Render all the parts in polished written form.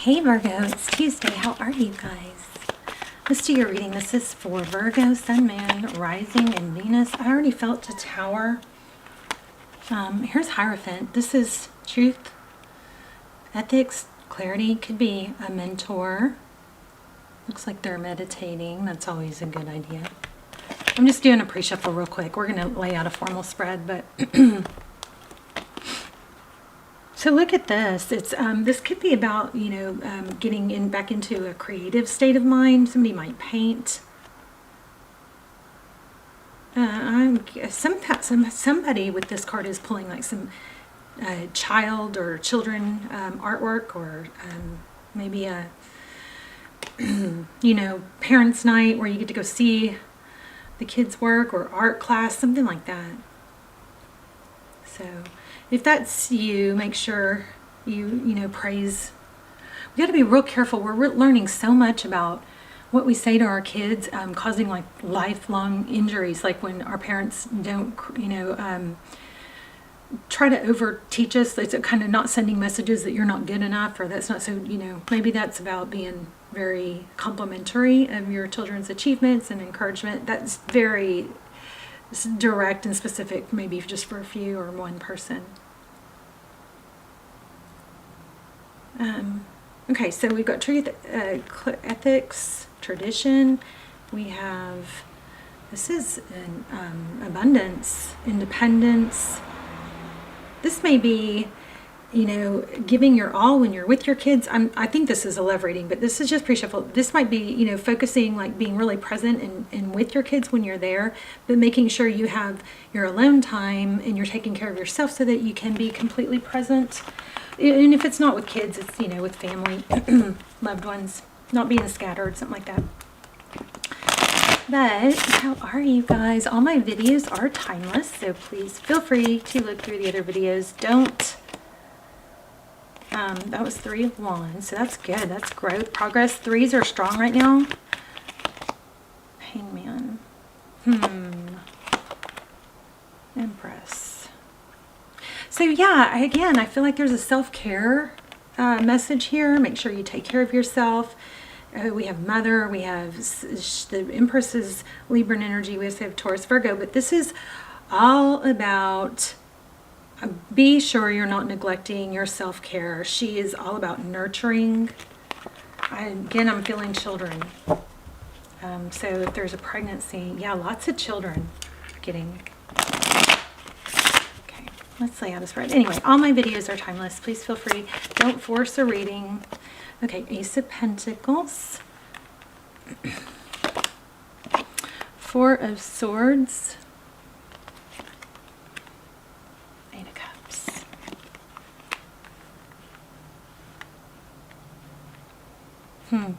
Hey Virgo, it's Tuesday. How are you guys? Let's do your reading. This is for Virgo, Sun, Moon, Rising, and Venus. I already felt the Tower. Here's Hierophant. This is truth, ethics, clarity. Could be a mentor. Looks like they're meditating. That's always a good idea. I'm just doing a pre-shuffle real quick. We're going to lay out a formal spread, but... So look at this. It's this could be about, getting back into a creative state of mind. Somebody might paint. Somebody with this card is pulling like some child or children artwork, or maybe a parents' night where you get to go see the kids' work, or art class, something like that. So if that's you, make sure you praise. We got to be real careful. We're learning so much about what we say to our kids, causing like lifelong injuries. Like when our parents don't, try to over teach us. It's kind of not sending messages that you're not good enough, or that's not so, maybe that's about being very complimentary of your children's achievements and encouragement. That's very direct and specific, maybe just for a few or one person. Okay, so we've got truth, ethics, tradition. We have, this is an, abundance, independence. This may be, giving your all when you're with your kids. I think this is a love reading, but this is just pre-shuffle. This might be, focusing, like being really present and with your kids when you're there, but making sure you have your alone time and you're taking care of yourself so that you can be completely present. And if it's not with kids, it's, with family, loved ones, not being scattered, something like that. But how are you guys? All my videos are timeless, so please feel free to look through the other videos. Don't. That was 3 of Wands, so that's good. That's growth, progress. 3s are strong right now. Hangman. Empress. So yeah, again, I feel like there's a self-care message here. Make sure you take care of yourself. We have Mother, we have the Empress's Libran energy, we also have Taurus, Virgo, but this is all about, be sure you're not neglecting your self-care. She is all about nurturing. Again, I'm feeling children. So if there's a pregnancy, yeah, lots of children getting. Okay, let's lay out a spread. Anyway, all my videos are timeless. Please feel free. Don't force a reading. Okay, Ace of Pentacles. 4 of Swords. 8 of Cups.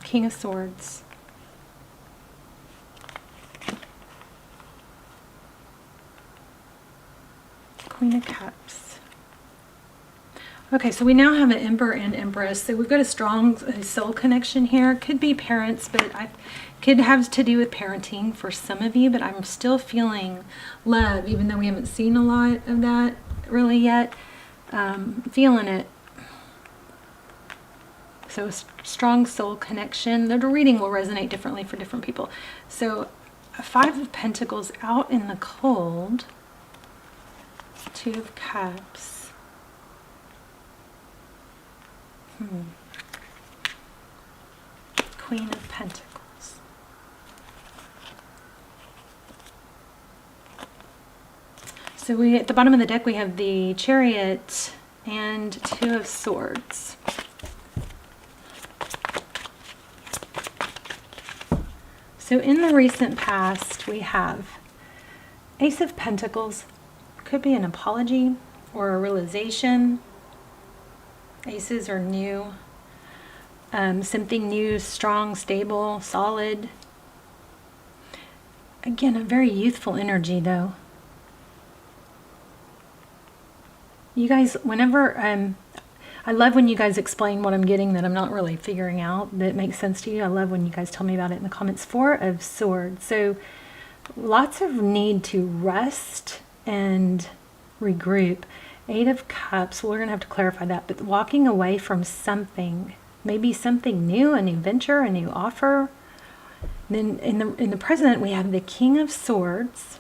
King of Swords. Queen of Cups. Okay, so we now have an Emperor and Empress. So we've got a strong soul connection here. Could be parents, but I could have to do with parenting for some of you, but I'm still feeling love, even though we haven't seen a lot of that really yet. Feeling it. So a strong soul connection. The reading will resonate differently for different people. So a 5 of Pentacles out in the cold. 2 of Cups. Queen of Pentacles. So we, at the bottom of the deck, we have the Chariot and 2 of Swords. So in the recent past, we have Ace of Pentacles. Could be an apology or a realization. Aces are new. Something new, strong, stable, solid. Again, a very youthful energy, though. You guys, whenever, I love when you guys explain what I'm getting that I'm not really figuring out, that makes sense to you. I love when you guys tell me about it in the comments. 4 of Swords. So lots of need to rest and regroup. 8 of Cups, well, we're going to have to clarify that, but walking away from something maybe something new, a new venture, a new offer. Then in the present, we have the King of Swords.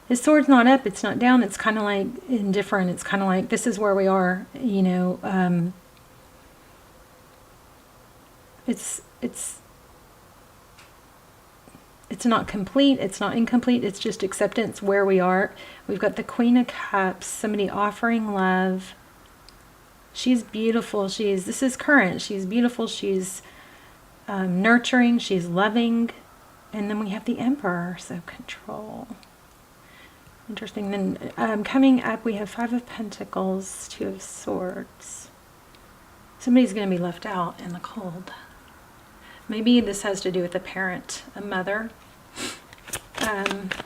His sword's not up, it's not down, it's kind of like indifferent. It's kind of like, this is where we are, you know. It's not complete, it's not incomplete, it's just acceptance where we are. We've got the Queen of Cups, somebody offering love. She's beautiful, this is current, she's beautiful, she's nurturing, she's loving. And then we have the Emperor, so control. Interesting. Then coming up, we have Five of Pentacles, Two of Swords. Somebody's going to be left out in the cold. Maybe this has to do with a parent, a mother,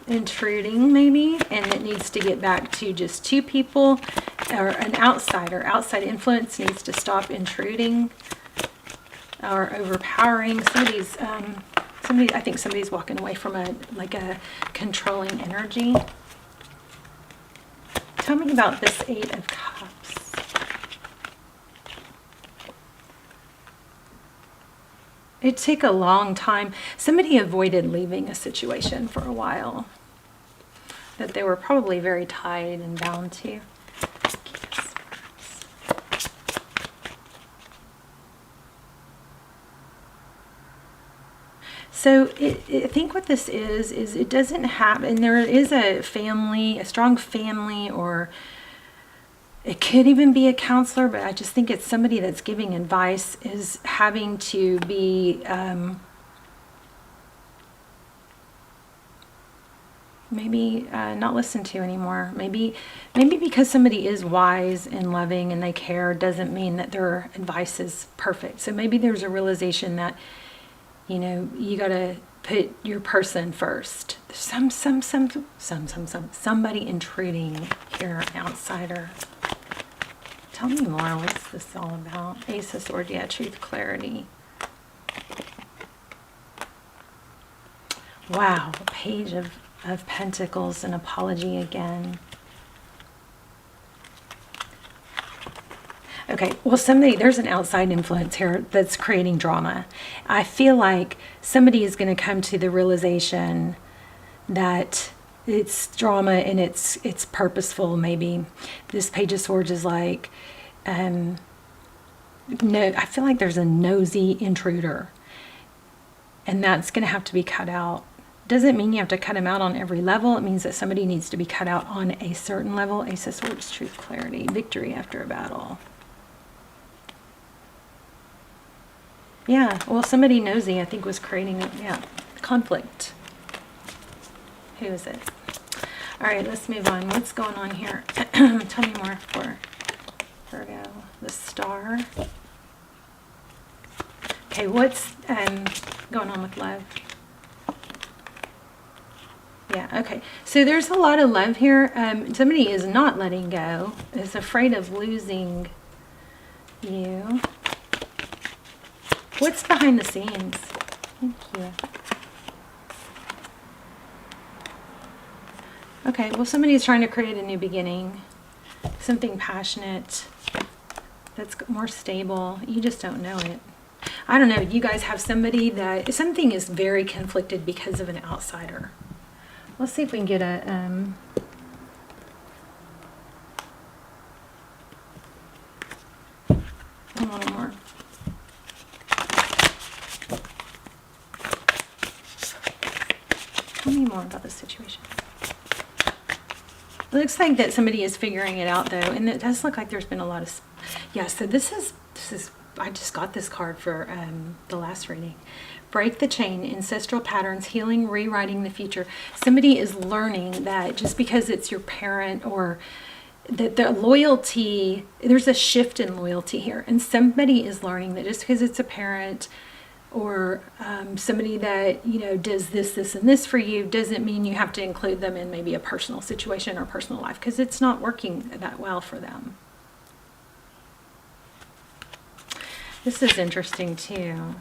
intruding maybe, and it needs to get back to just two people, or an outsider. Outside influence needs to stop intruding or overpowering. I think somebody's walking away from a controlling energy. Tell me about this Eight of Cups. It took a long time. Somebody avoided leaving a situation for a while that they were probably very tied and bound to. So I think what this is it doesn't have, and there is a family, a strong family, or it could even be a counselor, but I just think it's somebody that's giving advice is having to be maybe not listened to anymore. Maybe because somebody is wise and loving and they care doesn't mean that their advice is perfect. So maybe there's a realization that, you know, you got to put your person first. Somebody intruding here, an outsider. Tell me more. What's this all about? Ace of Swords. Yeah, truth, clarity. Wow. Page of Pentacles, an apology again. Okay, well, there's an outside influence here that's creating drama. I feel like somebody is going to come to the realization that it's drama and it's purposeful. Maybe this Page of Swords is like, no, I feel like there's a nosy intruder, and that's going to have to be cut out. Doesn't mean you have to cut him out on every level. It means that somebody needs to be cut out on a certain level. Ace of Swords, truth, clarity, victory after a battle. Yeah, well, somebody nosy, I think, was creating conflict. Who is it? All right, let's move on. What's going on here? Tell me more for Virgo. The Star. Okay, what's going on with love? Yeah, okay. So there's a lot of love here. Somebody is not letting go, is afraid of losing you. What's behind the scenes? Thank you. Okay, well, somebody is trying to create a new beginning. Something passionate that's more stable. You just don't know it. I don't know. You guys have somebody that something is very conflicted because of an outsider. Let's see if we can get a little more. Tell me more about the situation. It looks like that somebody is figuring it out, though, and it does look like there's been a lot of, yeah. So this is. I just got this card for the last reading. Break the chain, ancestral patterns, healing, rewriting the future. Somebody is learning that just because it's your parent or that the loyalty, there's a shift in loyalty here, and somebody is learning that just because it's a parent or somebody that, you know, does this, and this for you doesn't mean you have to include them in maybe a personal situation or personal life, because it's not working that well for them. This is interesting too.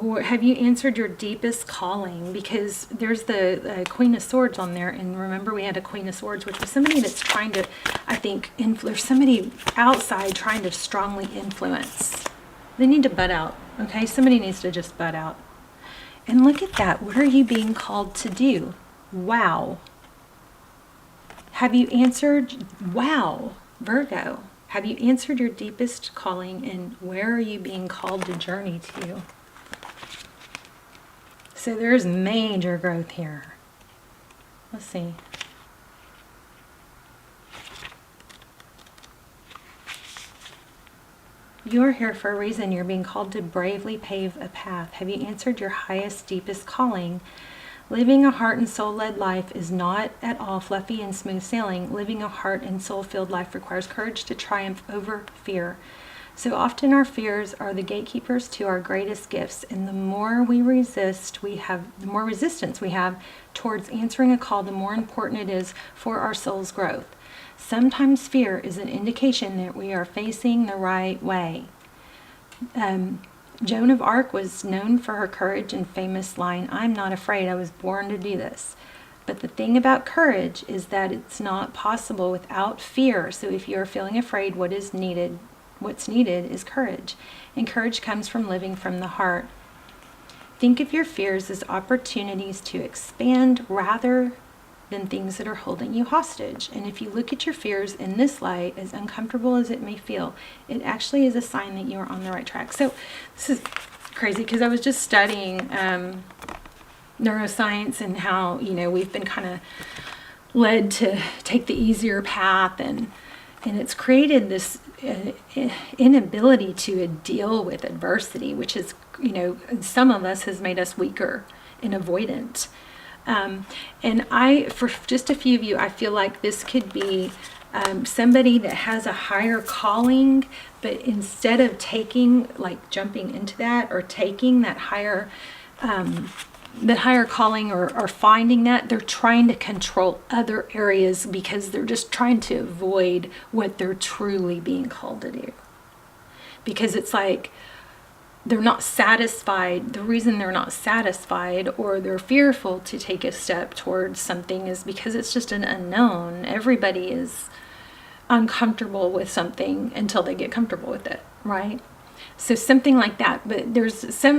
Have you answered your deepest calling? Because there's the Queen of Swords on there, and remember we had a Queen of Swords, which was somebody that's trying to I think there's somebody outside trying to strongly influence. They need to butt out, okay? Somebody needs to just butt out. And look at that. What are you being called to do? Wow. Have you answered? Wow, Virgo. Have you answered your deepest calling, and where are you being called to journey to? So there's major growth here. Let's see. You're here for a reason. You're being called to bravely pave a path. Have you answered your highest, deepest calling? Living a heart and soul-led life is not at all fluffy and smooth sailing. Living a heart and soul-filled life requires courage to triumph over fear. So often our fears are the gatekeepers to our greatest gifts, and the more we resist, the more resistance we have towards answering a call, the more important it is for our soul's growth. Sometimes fear is an indication that we are facing the right way. Joan of Arc was known for her courage and famous line, "I'm not afraid, I was born to do this." But the thing about courage is that it's not possible without fear. So if you're feeling afraid, what's needed is courage. And courage comes from living from the heart. Think of your fears as opportunities to expand rather than things that are holding you hostage. And if you look at your fears in this light, as uncomfortable as it may feel, it actually is a sign that you are on the right track. So this is crazy because I was just studying neuroscience and how, we've been kind of led to take the easier path, and it's created this inability to deal with adversity, which is, some of us has made us weaker and avoidant. And for just a few of you, I feel like this could be somebody that has a higher calling, but instead of jumping into that or taking that higher calling or finding that, they're trying to control other areas because they're just trying to avoid what they're truly being called to do. Because it's like, they're not satisfied. The reason they're not satisfied or they're fearful to take a step towards something is because it's just an unknown. Everybody is uncomfortable with something until they get comfortable with it, right? So something like that. But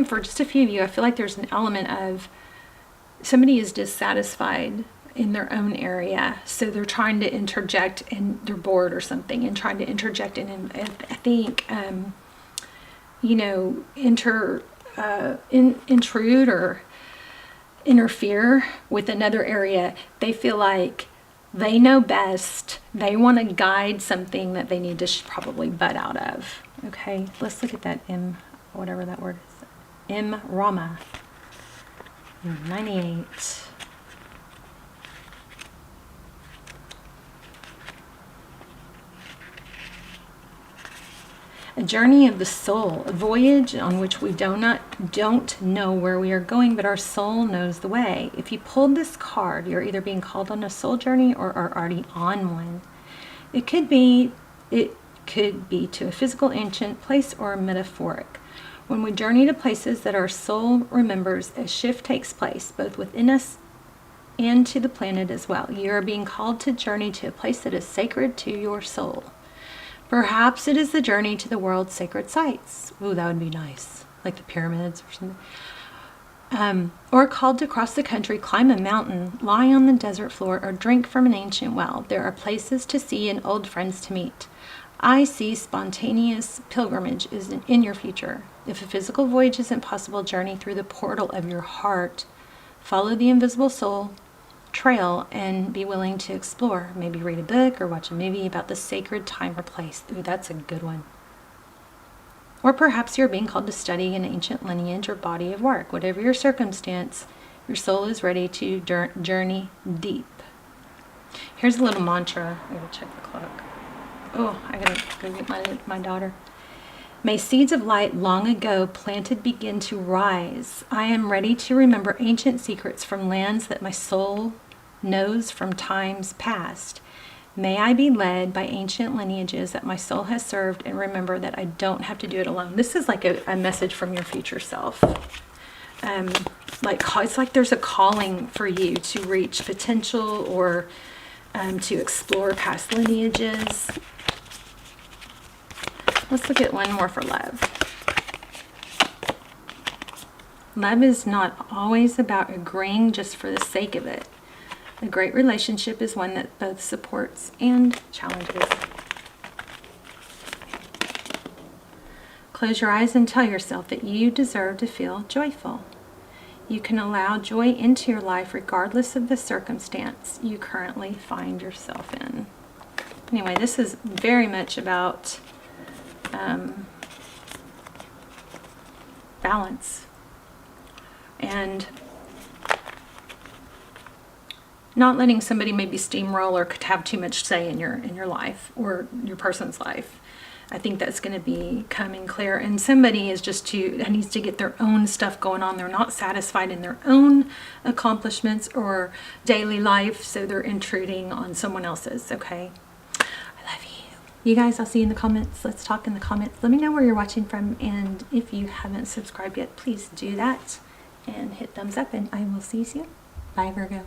for just a few of you, I feel like there's an element of somebody is dissatisfied in their own area. So they're trying to interject, and they're bored or something and trying to interject. And I think, intrude or interfere with another area. They feel like they know best. They want to guide something that they need to probably butt out of. Okay, let's look at that whatever that word is. Rama. 98. A journey of the soul, a voyage on which we don't know where we are going, but our soul knows the way. If you pulled this card, you're either being called on a soul journey or are already on one. It could be to a physical ancient place or metaphoric. When we journey to places that our soul remembers, a shift takes place, both within us and to the planet as well. You are being called to journey to a place that is sacred to your soul. Perhaps it is the journey to the world's sacred sites. Ooh, that would be nice. Like the pyramids or something. Or called to cross the country, climb a mountain, lie on the desert floor, or drink from an ancient well. There are places to see and old friends to meet. I see spontaneous pilgrimage is in your future. If a physical voyage isn't possible, journey through the portal of your heart. Follow the invisible soul trail and be willing to explore. Maybe read a book or watch a movie about the sacred time or place. Ooh, that's a good one. Or perhaps you're being called to study an ancient lineage or body of work. Whatever your circumstance, your soul is ready to journey deep. Here's a little mantra. I gotta check the clock. Oh, I gotta go get my daughter. May seeds of light long ago planted begin to rise. I am ready to remember ancient secrets from lands that my soul knows from times past. May I be led by ancient lineages that my soul has served, and remember that I don't have to do it alone. This is like a message from your future self. It's like there's a calling for you to reach potential or to explore past lineages. Let's look at one more for love. Love is not always about agreeing just for the sake of it. A great relationship is one that both supports and challenges. Close your eyes and tell yourself that you deserve to feel joyful. You can allow joy into your life regardless of the circumstance you currently find yourself in. Anyway, this is very much about balance and not letting somebody maybe steamroll or could have too much say in your life or your person's life. I think that's going to be coming clear. And somebody is just needs to get their own stuff going on. They're not satisfied in their own accomplishments or daily life, so they're intruding on someone else's, okay? I love you. You guys, I'll see you in the comments. Let's talk in the comments. Let me know where you're watching from, and if you haven't subscribed yet, please do that and hit thumbs up, and I will see you soon. Bye, Virgo.